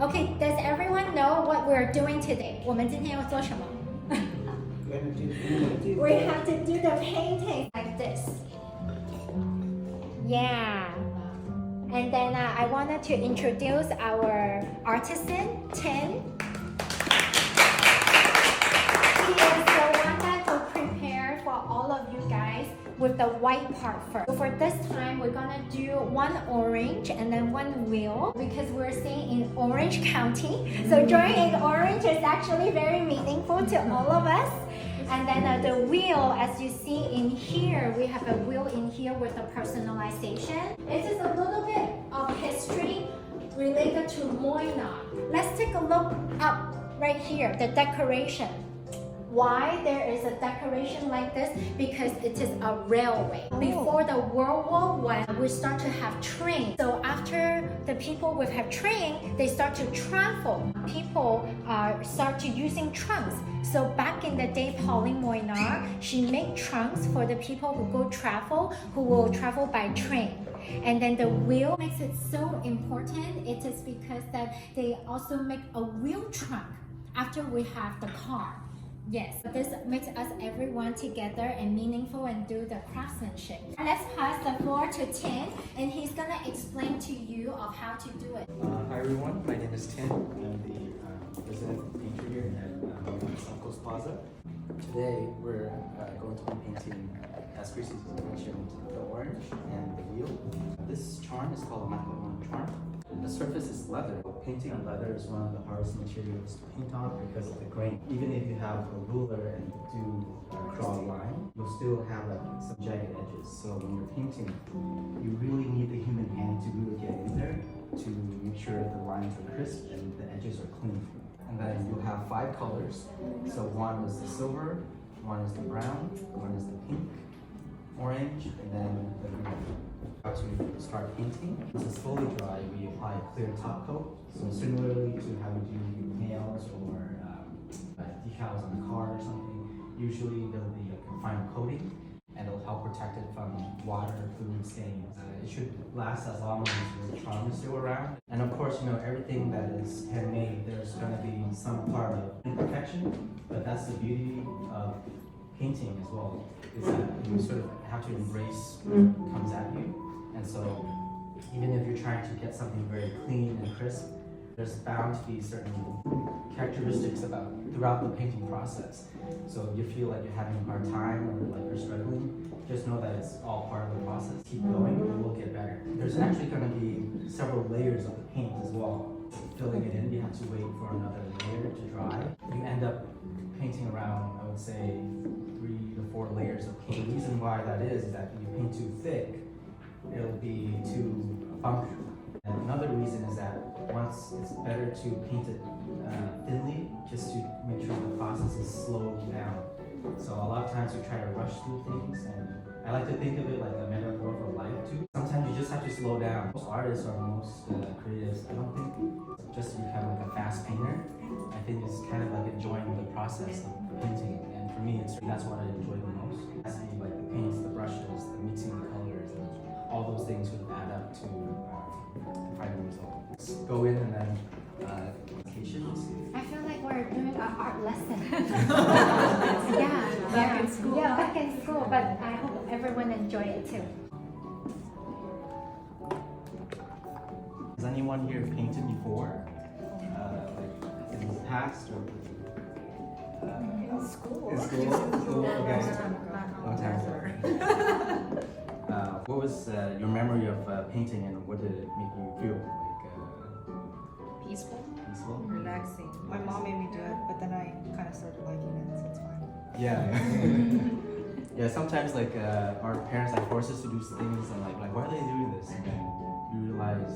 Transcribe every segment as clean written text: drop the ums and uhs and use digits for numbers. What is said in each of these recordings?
Okay, does everyone know what we're doing today? 我们今天要做什么？ We have to do the painting like this. Yeah. And then I wanted to introduce our artisan, Tim. He is the one that will prepare for all of you guys with the white part first. So for this time, we're gonna do one orange and then one wheel because we're staying in Orange County. So drawing in orange is actually very meaningful to all of us. And then the wheel, as you see in here, we have a wheel in here with the personalization. It is a little bit of history related to Moynat. Let's take a look up right here, the decoration. Why there is a decoration like this? Because it is a railway. Before the World War I, we start to have trains. So after the people would have train, they start to travel. People start to using trunks. So back in the day, Pauline Moynat, she made trunks for the people who go travel, who will travel by train. And then the wheel makes it so important. It is because that they also make a wheel trunk after we have the car. Yes, this makes us everyone together and meaningful and do the craftsmanship. Let's pass the floor to Tim, and he's gonna explain to you of how to do it. Hi everyone, my name is Tim. I'm the resident painter here at South Coast Plaza. Today we're going to be painting, as Chrissy mentioned, the orange and the wheel. This charm is called a macaron charm. The surface is leather. Painting on leather is one of the hardest materials to paint on because of the grain. Even if you have a ruler and do draw a line, you'll still have like some jagged edges. So when you're painting, you really need the human hand to really get in there to make sure the lines are crisp and the edges are clean. And then you'll have 5 colors. So one is the silver, one is the brown, one is the pink, orange, and then the green. How to start painting. Once it's fully dry, we apply a clear top coat. So similarly to how we do nails or decals on a car or something, usually there'll be a final coating and it'll help protect it from water, food, stains. It should last as long as the charm is still around. And of course, you know, everything that is handmade, there's going to be some part of imperfection, but that's the beauty of painting as well, is that you sort of have to embrace what comes at you. And so even if you're trying to get something very clean and crisp, there's bound to be certain characteristics throughout the painting process. So if you feel like you're having a hard time or like you're struggling, just know that it's all part of the process. Keep going and it will get better. There's actually going to be several layers of the paint as well. Filling it in, you have to wait for another layer to dry. You end up painting around, I would say, 3 to 4 layers of paint. The reason why that is that if you paint too thick, it'll be too bumpy. And another reason is that once it's better to paint it thinly, just to make sure the process is slowed down. So a lot of times we try to rush through things, and I like to think of it like a metaphor for life too. Sometimes you just have to slow down. Most artists or most creatives, I don't think just to become like a fast painter. I think it's kind of like enjoying the process of painting, and for me, that's what I enjoy the most. It has to be like the paints, the brushes, the mixing the colors, and all those things would add up to the final result. Let's go in and then applications. I feel like we're doing an art lesson. Back in school. Yeah, back in school, but I hope everyone enjoy it too. Has anyone here painted before? Like in the past or? In school. In school? Okay. Long time ago. What was your memory of painting and what did it make you feel? Like Peaceful, peaceful? relaxing. My mom made me do it, but then I kind of started liking it, so it's fine. Yeah. Yeah, sometimes like our parents like force us to do things and like why are they doing this? And then you realize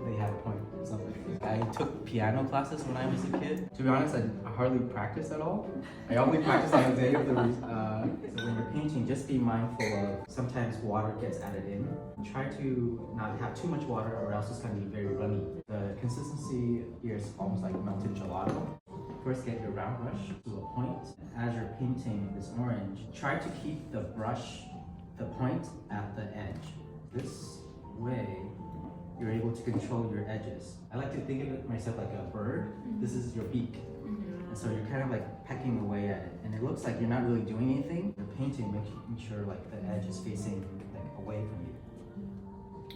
they had a point or something. I took piano classes when I was a kid. To be honest, I hardly practiced at all. I only practiced on the day of the so when you're painting, just be mindful of sometimes water gets added in. Try to not have too much water or else it's going to be very runny. The consistency here is almost like melted gelato. First, get your round brush to a point. As you're painting this orange, try to keep the brush, the point at the edge. This way, you're able to control your edges. I like to think of it myself like a bird. This is your beak. And so you're kind of like pecking away at it. And it looks like you're not really doing anything. You're painting, making sure like the edge is facing like away from you.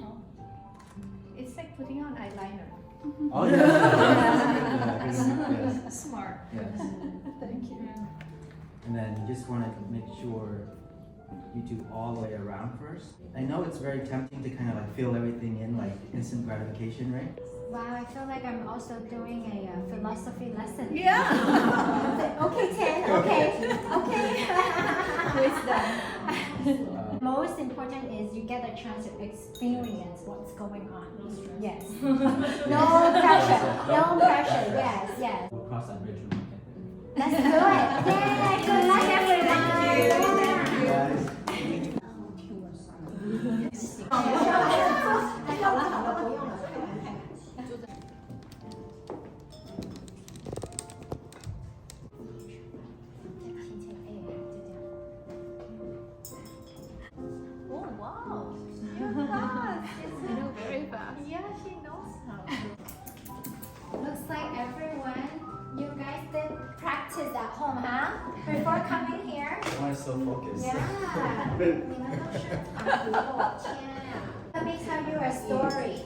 Oh. It's like putting on eyeliner. Oh yeah. Yes. Smart. Yes. Thank you. And then you just want to make sure you do all the way around first. I know it's very tempting to kind of like fill everything in like instant gratification, right? Wow, I feel like I'm also doing a philosophy lesson. Yeah. Okay, 10. Okay. Wisdom. Most important is you get a chance to experience what's going on. Yes. No pressure. No pressure. Yes, yes. We'll cross that bridge when we get there. Let's do it. Yay! Good luck, everyone. Guys. 哦 wow. You're fast. You know very fast. Yeah, she knows how. Looks like everyone, you guys did practice at home, huh? Before coming here. Why so focused? Yeah. 你们都是很不错，天啊。Let me tell you a story.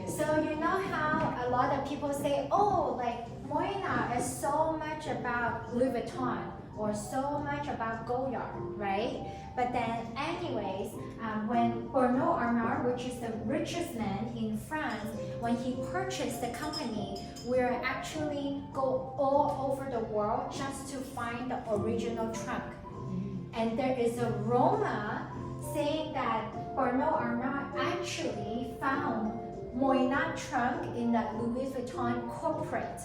So you know how a lot of people say, oh, like Moynat is so much about Louis Vuitton or so much about Goyard, right? But then anyways, when Bernard Arnault, which is the richest man in France, when he purchased the company, we're actually go all over the world just to find the original trunk. And there is a rumor saying that Bernard Arnault actually found Moynat trunk in the Louis Vuitton corporate.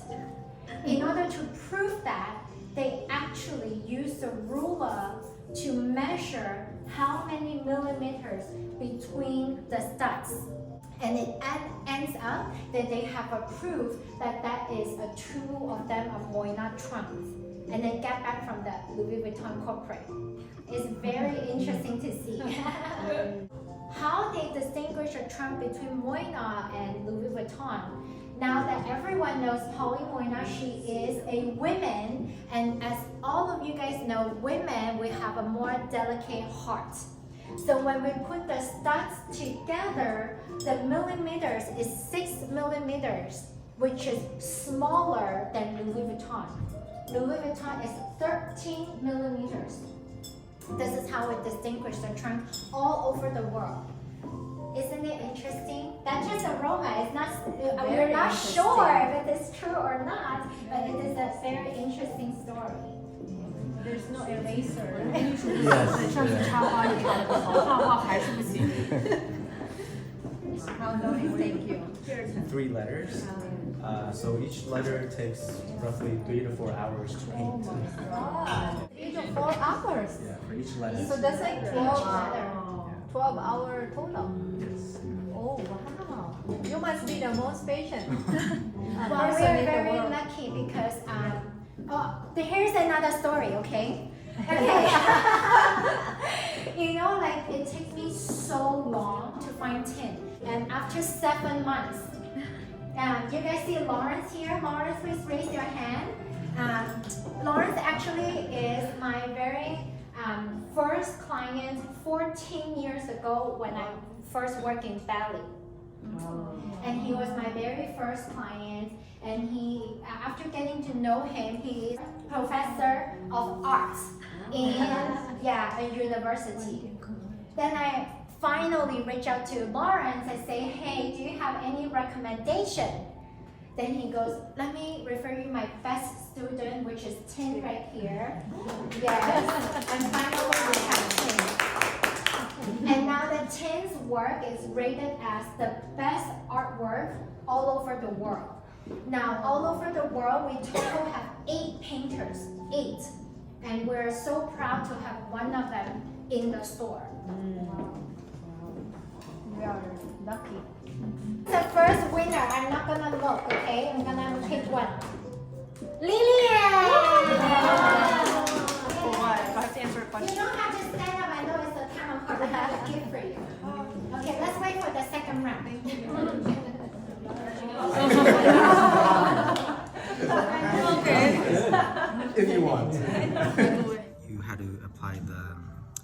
In order to prove that, they actually used a ruler to measure how many millimeters between the studs. And it ends up that they have a proof that that is a two of them of Moynat trunks. And they get back from the Louis Vuitton corporate. It's very interesting to see. How they distinguish a trunk between Moynat and Louis Vuitton. Now that everyone knows Pauline Moynat, she is a woman, and as all of you guys know, women, we have a more delicate heart. So when we put the studs together, the millimeters is 6 millimeters, which is smaller than Louis Vuitton. Louis Vuitton is 13 millimeters. This is how we distinguish the trunk all over the world. Isn't it interesting? That's just a rumor. It's not. We're not sure if it is true or not, but it is a very interesting story. There's no eraser. Yes. 上次插花也插不好，画画还是不行。 How nice. Thank you. 3 letters. So each letter takes roughly 3 to 4 hours to paint. 3 to 4 hours. Yeah, for each letter. So that's like 12 hour total. Yes. Oh wow. You must be the most patient. Well, we person are in the very world. lucky because here's another story. Okay. Okay. You know, like it takes me so long to find tin, and after 7 months. You guys see Lawrence here? Lawrence, please raise your hand. Lawrence actually is my very first client 14 years ago when I first worked in Bali. And he was my very first client. And he, after getting to know him, he is professor of arts in a university. Then I finally reach out to Lawrence and say, hey, do you have any recommendation? Then he goes, let me refer you my best student, which is Tin right here. Yes, and finally we have Tin. And now that Tin's work is rated as the best artwork all over the world. Now, all over the world, we total have 8 painters, 8. And we're so proud to have one of them in the store. We are lucky. The first winner, I'm not gonna look, okay? I'm gonna pick one. Lillian! For what? If I have to answer a You question. don't have to stand up, I know it's a time of heart. I have a gift for you. Okay, let's wait for the second round. If you want. You had to apply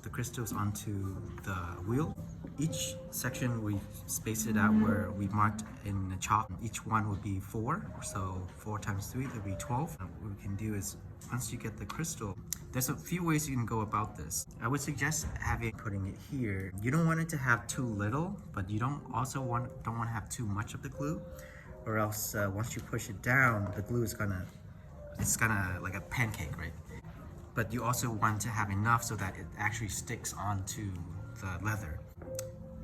the crystals onto the wheel. Each section we spaced it out where we marked in the chalk. Each one would be 4, so 4 times 3 would be 12. And what we can do is once you get the crystal, there's a few ways you can go about this. I would suggest putting it here. You don't want it to have too little, but you don't want to have too much of the glue, or else once you push it down, the glue is gonna like a pancake, right? But you also want to have enough so that it actually sticks onto the leather.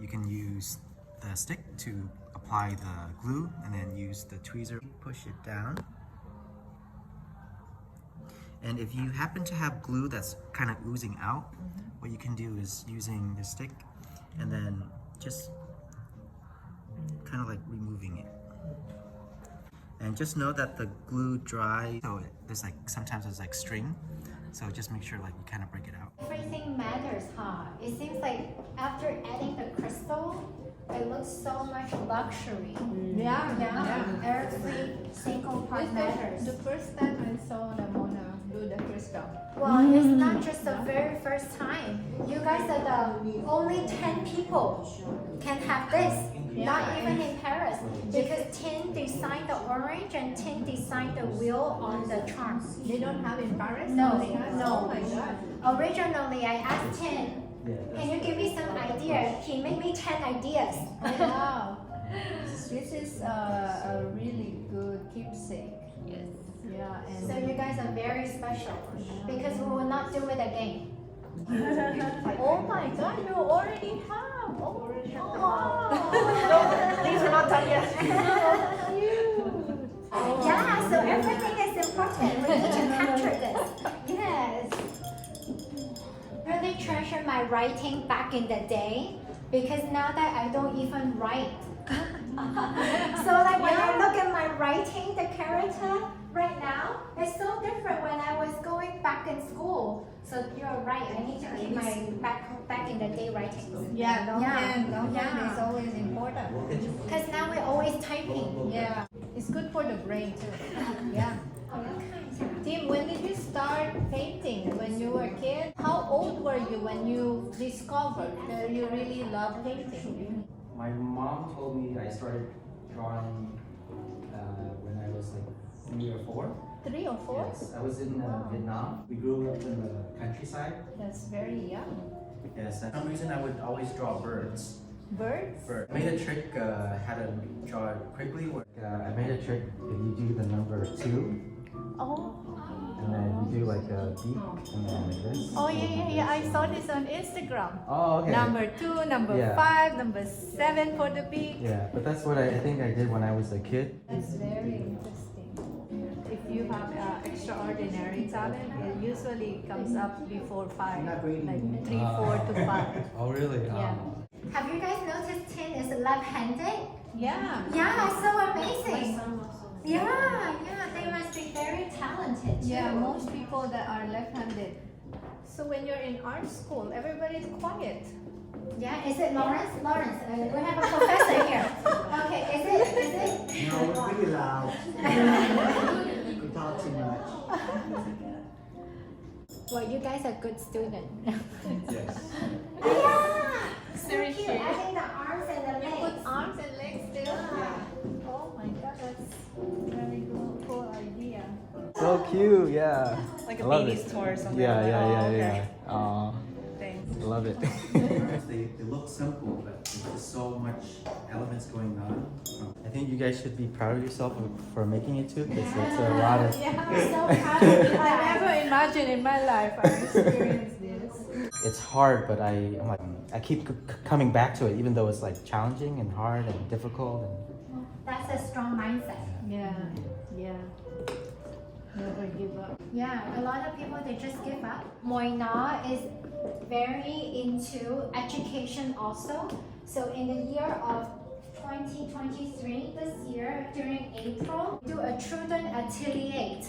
You can use the stick to apply the glue and then use the tweezer, push it down. And if you happen to have glue that's kind of oozing out, what you can do is using the stick and then just kind of like removing it. And just know that the glue dries, so sometimes there's like string, so just make sure like you kind of break it out. Everything matters, huh? It seems like after adding the crystal, it looks so much luxury. Yeah. Every single part matters. The first time I saw the Mona do the crystal. Well, it's not just the very first time. You guys are the only 10 people can have this. Not even in Paris, because Tin designed the orange and Tin designed the wheel on the charm. They don't have in Paris? No, They have? no. Oh my god. Originally, I asked Tin, can you give me some ideas? He made me 10 ideas. Wow. This is a really good keepsake. Yes. Yeah, and So you guys are very special, because we will not do it again. oh my god, you already have. Oh, These are not done yet. Yeah, so everything is important. We need to capture this. Yes. Really treasure my writing back in the day, because now that I don't even write. So like when I look at my writing, the character right now, it's so different when I was going back in school. So you're right, I need to keep my back in the day writing. yeah, long hand Yeah. is always important. Because now we're always typing. Yeah, it's good for the brain too. Yeah. Tim, when did you start painting? When you were a kid? How old were you when you discovered that you really love painting? My mom told me I started drawing when I was like 3 or 4. 3 or 4? Yes, I was in Vietnam. We grew up in the countryside. That's very young. Yes, for some reason I would always draw birds. Birds? I made a trick how to draw it quickly. I made a trick if you do the number 2, Oh. and then you do like a beak, and then like this. Oh yeah. I saw this on Instagram. Oh, okay. Number 2, number Yeah. 5, number 7 for the beak. Yeah, but that's what I think I did when I was a kid. It's very interesting. If you have extraordinary talent, it usually comes up before 5, like 3, 4 to 5. Oh, really? Yeah. Have you guys noticed Tin is left-handed? Yeah. Yeah, so amazing. Yeah, they must be very talented too. Yeah, most people that are left-handed. So when you're in art school, everybody's quiet. Yeah, is it Lawrence? Lawrence, we have a professor here. Okay, is it? No, we're pretty loud. We talk too much. Well, you guys are good students. Yes. Yeah! So Very cute, cute. adding the arms and the Put legs. arms and legs still. Oh my god, that's very cool idea. So cute, yeah. Like I a love baby's it. toy or something. Yeah. Okay. Aw, Thanks. I love it. they look simple, but there's so much elements going on. I think you guys should be proud of yourself for making it too, because it's a lot of. We're so proud of you I guys. never imagined in my life I experienced this. It's hard, but I keep coming back to it, even though it's like challenging and hard and difficult. That's a strong mindset. Yeah. Never give up. Yeah, a lot of people, they just give up. Moynat is very into education also. So in the year of 2023, this year during April, do a children atelier.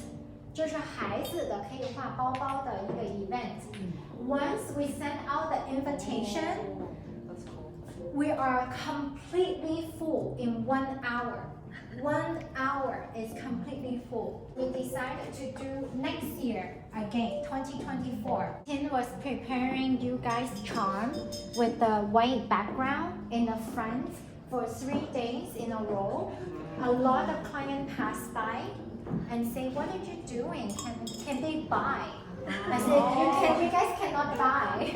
就是孩子的可以画包包的一个 event. Once we send out the invitation, we are completely full in 1 hour. 1 hour. is completely full. We decided to do next year again, 2024. Tin was preparing you guys charm with the white background in the front for 3 days in a row. A lot of clients pass by and say, "What are you doing? Can they buy?" I said, you guys cannot buy."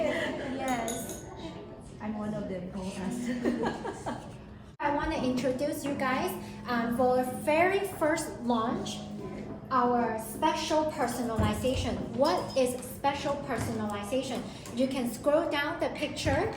Yes. I'm one of them. Oh, I want to introduce you guys for very first launch, our special personalization. What is special personalization? You can scroll down the picture.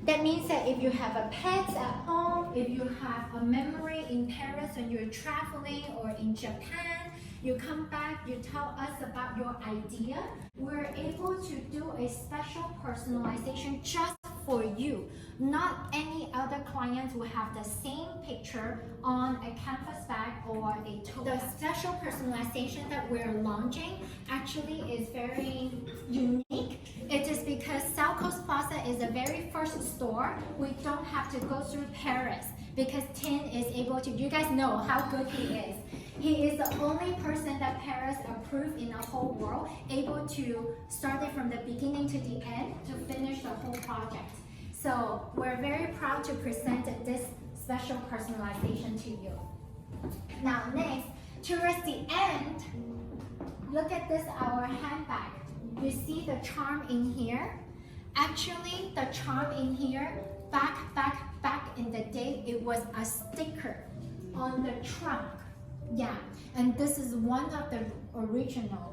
That means that if you have a pet at home, if you have a memory in Paris when you're traveling or in Japan, you come back, you tell us about your idea. We're able to do a special personalization just for you. Not any other clients will have the same picture on a canvas bag or a tote bag. The special personalization that we're launching actually is very unique. It is because South Coast Plaza is the very first store. We don't have to go through Paris because Tin is able to, you guys know how good he is. He is the only person that Paris approved in the whole world, able to start it from the beginning to the end to finish the whole project. So we're very proud to present this special personalization to you. Now next, towards the end, look at this, our handbag. You see the charm in here? Actually, the charm in here, back in the day, it was a sticker on the trunk. Yeah, and this is one of the original.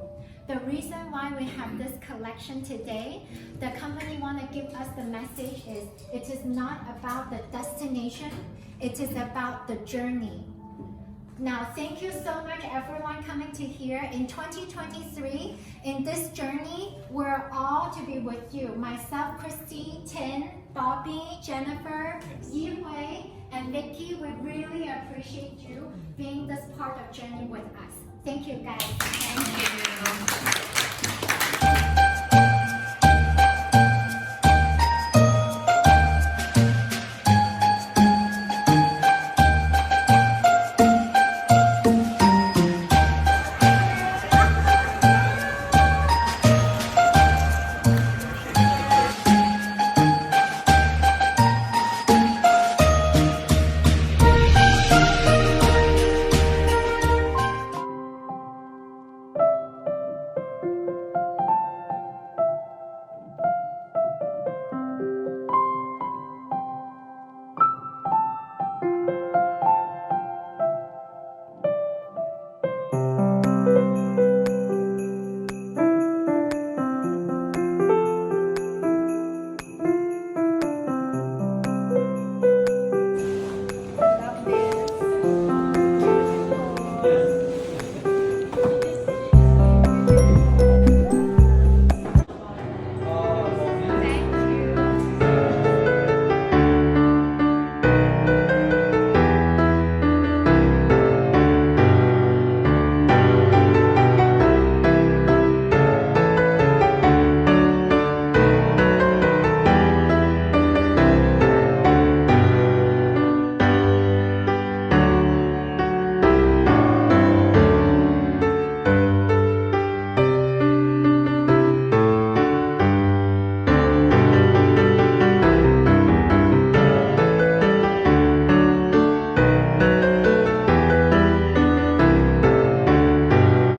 The reason why we have this collection today, the company want to give us the message is, it is not about the destination, it is about the journey. Now, thank you so much everyone coming to here. In 2023, in this journey, we're all to be with you. Myself, Christy, Tin, Bobby, Jennifer, Yihui, and Vicky, we really appreciate you being this part of journey with us. Thank you guys. Thank you.